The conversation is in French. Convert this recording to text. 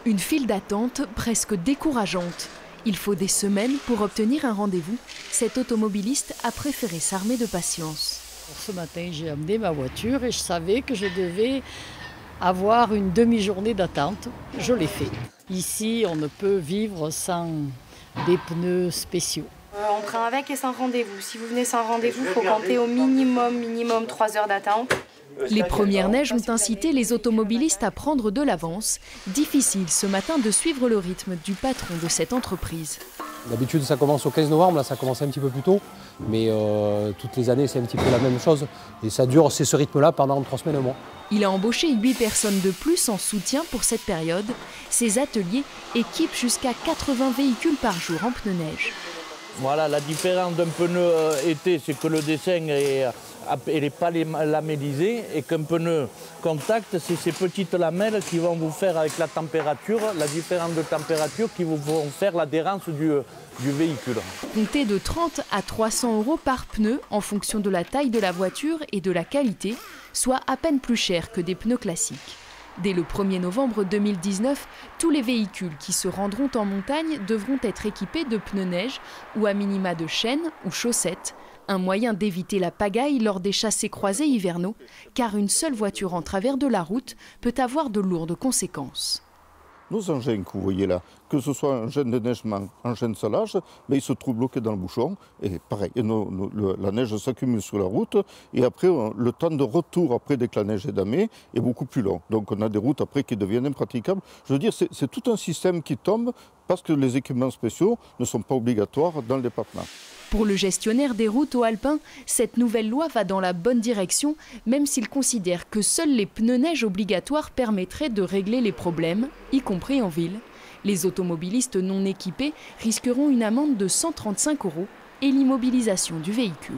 Une file d'attente presque décourageante. Il faut des semaines pour obtenir un rendez-vous. Cet automobiliste a préféré s'armer de patience. Ce matin, j'ai amené ma voiture et je savais que je devais avoir une demi-journée d'attente. Je l'ai fait. Ici, on ne peut vivre sans des pneus spéciaux. On prend avec et sans rendez-vous. Si vous venez sans rendez-vous, il faut compter au minimum 3 heures d'attente. Les premières neiges ont incité les automobilistes à prendre de l'avance. Difficile ce matin de suivre le rythme du patron de cette entreprise. D'habitude ça commence au 15 novembre, là ça commence un petit peu plus tôt, mais toutes les années c'est un petit peu la même chose. Et ça dure, c'est ce rythme-là pendant 3 semaines, un mois. Il a embauché 8 personnes de plus en soutien pour cette période. Ces ateliers équipent jusqu'à 80 véhicules par jour en pneus neige. Voilà, la différence d'un pneu été, c'est que le dessin n'est pas lamellisé et qu'un pneu contact, c'est ces petites lamelles qui vont vous faire avec la température, la différence de température qui vous vont faire l'adhérence du véhicule. Comptez de 30 à 300 € par pneu en fonction de la taille de la voiture et de la qualité, soit à peine plus cher que des pneus classiques. Dès le 1er novembre 2019, tous les véhicules qui se rendront en montagne devront être équipés de pneus neige ou à minima de chaînes ou chaussettes, un moyen d'éviter la pagaille lors des chassés-croisés hivernaux, car une seule voiture en travers de la route peut avoir de lourdes conséquences. Nos engins que vous voyez là, que ce soit un engin de neigement, un engin de salage, mais ils se trouvent bloqués dans le bouchon. Et pareil, la neige s'accumule sur la route. Et après, le temps de retour après dès que la neige est damée est beaucoup plus long. Donc on a des routes après qui deviennent impraticables. Je veux dire, c'est tout un système qui tombe parce que les équipements spéciaux ne sont pas obligatoires dans le département. Pour le gestionnaire des routes haut-alpins, cette nouvelle loi va dans la bonne direction, même s'il considère que seuls les pneus neige obligatoires permettraient de régler les problèmes, y compris en ville. Les automobilistes non équipés risqueront une amende de 135 € et l'immobilisation du véhicule.